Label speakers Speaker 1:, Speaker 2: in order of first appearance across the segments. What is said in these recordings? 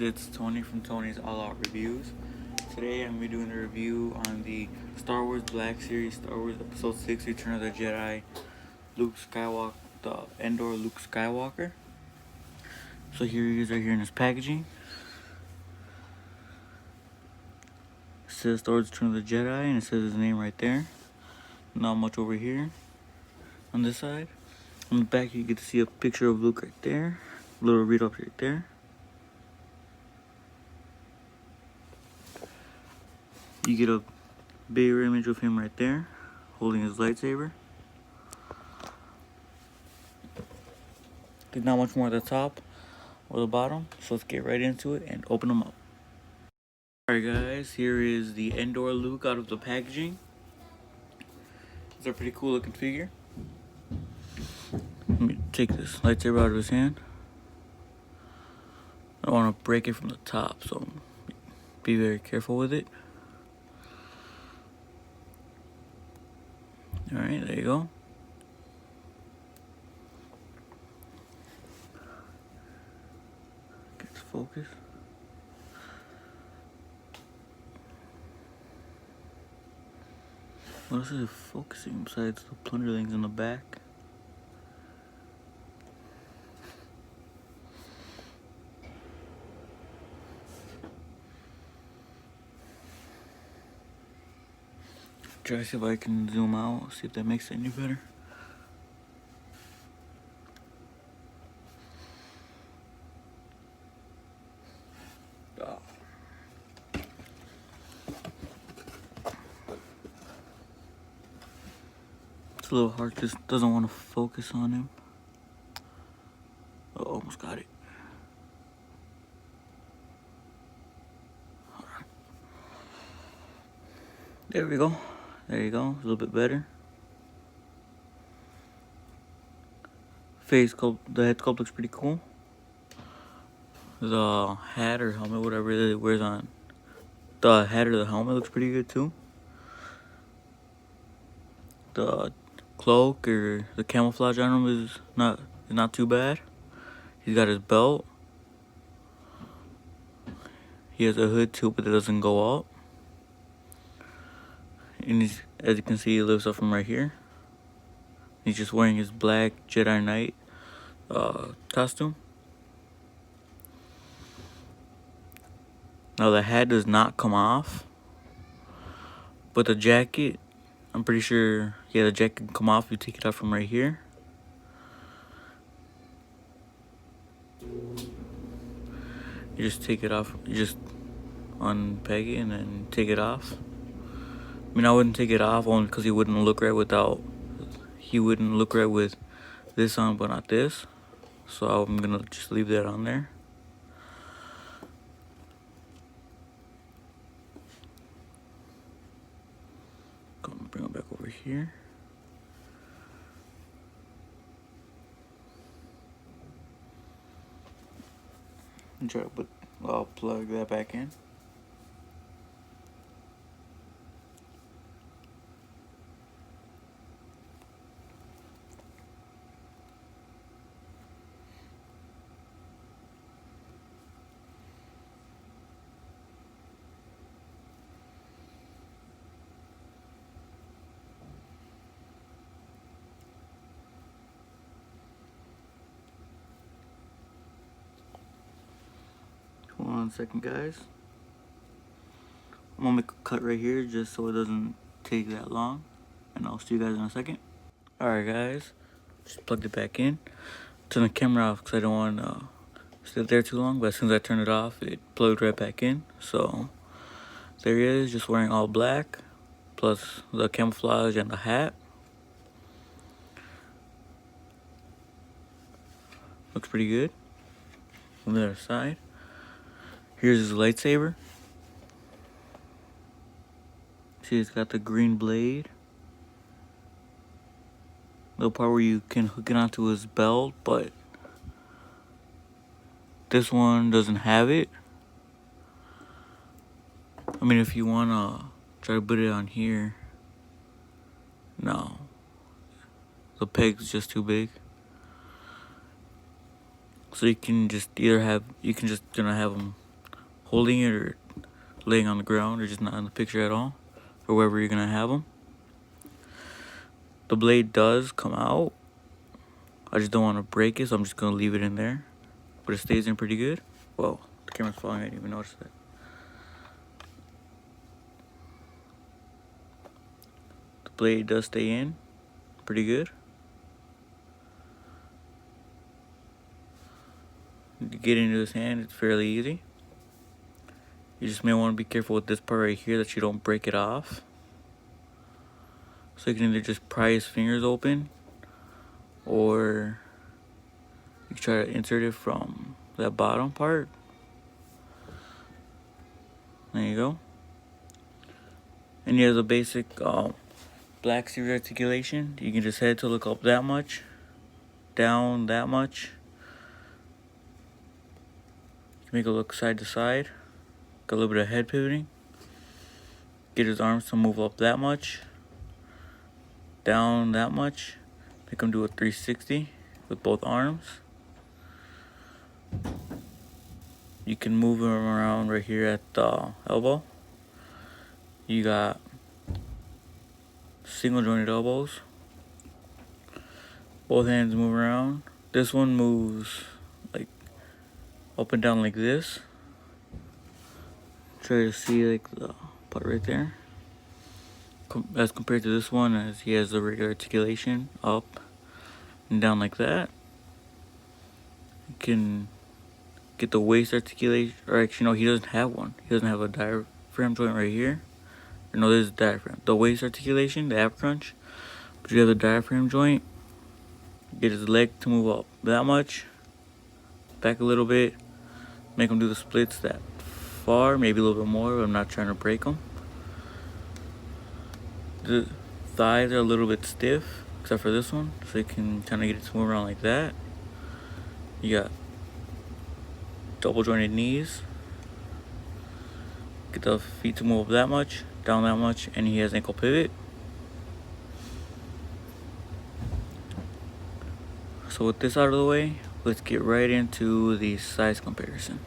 Speaker 1: it's Tony from Tony's All Out Reviews. Today I'm going to be doing a review on the Star Wars Black Series, Star Wars Episode 6, Return of the Jedi, Luke Skywalker, the Endor Luke Skywalker. So here he is right here in his packaging. It says Star Wars Return of the Jedi and it says his name right there. Not much over here on this side. On the back you get to see a picture of Luke right there. A little read up right there. You get a bigger image of him right there, holding his lightsaber. There's not much more at the top or the bottom, so let's get right into it and open them up. Alright guys, here is the Endor Luke out of the packaging. It's a pretty cool looking figure. Let me take this lightsaber out of his hand. I don't want to break it from the top, so be very careful with it. Alright, there you go. Get this focus. What else is it focusing besides the plunderlings in the back? Try to see if I can zoom out, see if that makes it any better. Oh. It's a little hard, just doesn't want to focus on him. Oh, almost got it. There we go. There you go. A little bit better. Face sculpt, the head sculpt looks pretty cool. The hat or helmet, whatever it wears on, the hat or the helmet looks pretty good too. The cloak or the camouflage on him is not too bad. He's got his belt. He has a hood too, but it doesn't go up. And he's, as you can see, he lifts up from right here. He's just wearing his black Jedi Knight costume. Now the hat does not come off, but the jacket, I'm pretty sure, yeah, the jacket can come off if you take it out from right here. You just take it off, you just unpeg it and then take it off. I mean, I wouldn't take it off only because he wouldn't look right with this on, but not this. So I'm gonna just leave that on there. Gonna bring it back over here. And try to I'll plug that back in. Hold on a second, guys. I'm gonna make a cut right here just so it doesn't take that long, and I'll see you guys in a second. Alright guys, just plugged it back in. Turn the camera off because I don't want to sit there too long, but as soon as I turn it off, it plugged right back in. So there he is, just wearing all black, plus the camouflage and the hat. Looks pretty good. On the other side, here's his lightsaber. See, it's got the green blade. The part where you can hook it onto his belt, but this one doesn't have it. I mean, if you wanna try to put it on here, no. The peg's just too big. So you can just either have, you can just gonna have them holding it or laying on the ground or just not in the picture at all, or wherever you're gonna have them. The blade does come out. I just don't want to break it, so I'm just gonna leave it in there, but it stays in pretty good. Whoa, the camera's falling, I didn't even notice that. The blade does stay in pretty good. To get into his hand, it's fairly easy. You just may want to be careful with this part right here that you don't break it off. So you can either just pry his fingers open, or you can try to insert it from that bottom part. There you go. And he has a basic black series articulation. You can just head to look up that much, down that much. You can make it look side to side. Got a little bit of head pivoting. Get his arms to move up that much, down that much. Make him do a 360 with both arms. You can move him around right here at the elbow. You got single jointed elbows. Both hands move around. This one moves like up and down like this. Try to see like the part right there. As compared to this one, as he has the regular articulation up and down like that. You can get the waist articulation, or actually no, he doesn't have one. He doesn't have a diaphragm joint right here. Or no, this is diaphragm. The waist articulation, the ab crunch, but you have the diaphragm joint. Get his leg to move up that much, back a little bit, make him do the splits that far, maybe a little bit more, but I'm not trying to break them. The thighs are a little bit stiff, except for this one, so you can kind of get it to move around like that. You got double jointed knees. Get the feet to move up that much, down that much, and he has ankle pivot. So with this out of the way, let's get right into the size comparison.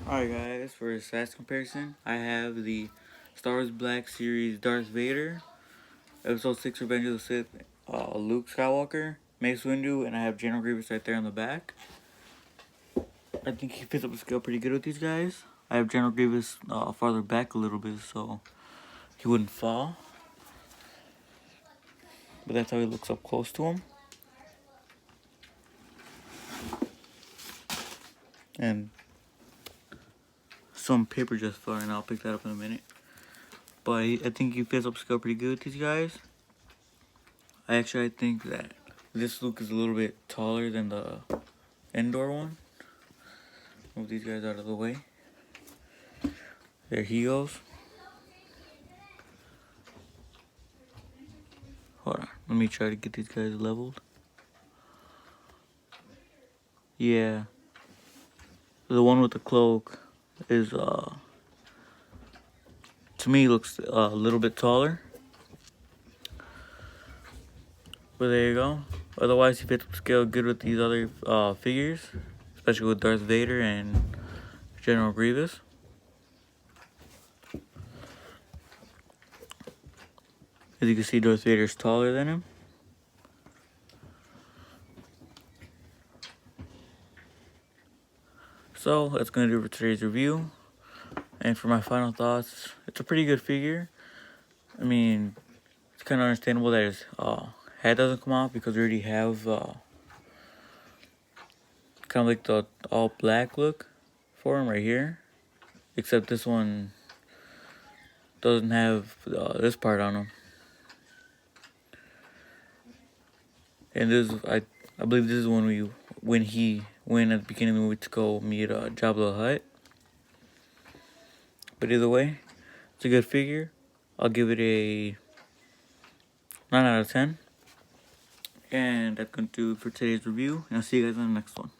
Speaker 1: Alright guys, for a size comparison, I have the Star Wars Black Series Darth Vader, Episode 6 Revenge of the Sith, Luke Skywalker, Mace Windu, and I have General Grievous right there on the back. I think he fits up the scale pretty good with these guys. I have General Grievous farther back a little bit so he wouldn't fall. But that's how he looks up close to him. And some paper just fell and I'll pick that up in a minute. But I think he fits up scale pretty good with these guys. I think that this Luke is a little bit taller than the Endor one. Move these guys out of the way. There he goes. Hold on, let me try to get these guys leveled. Yeah. The one with the cloak is, to me, looks a little bit taller. But there you go. Otherwise, he fits scale good with these other figures, especially with Darth Vader and General Grievous. As you can see, Darth Vader is taller than him. So that's going to do it for today's review. And for my final thoughts, it's a pretty good figure. I mean, it's kind of understandable that his head doesn't come off because we already have kind of like the all black look for him right here. Except this one doesn't have this part on him. And this, I believe this is when he went at the beginning of the movie to go meet Jabba the Hutt. But either way, it's a good figure. I'll give it a 9 out of 10. And that's going to do it for today's review. And I'll see you guys in the next one.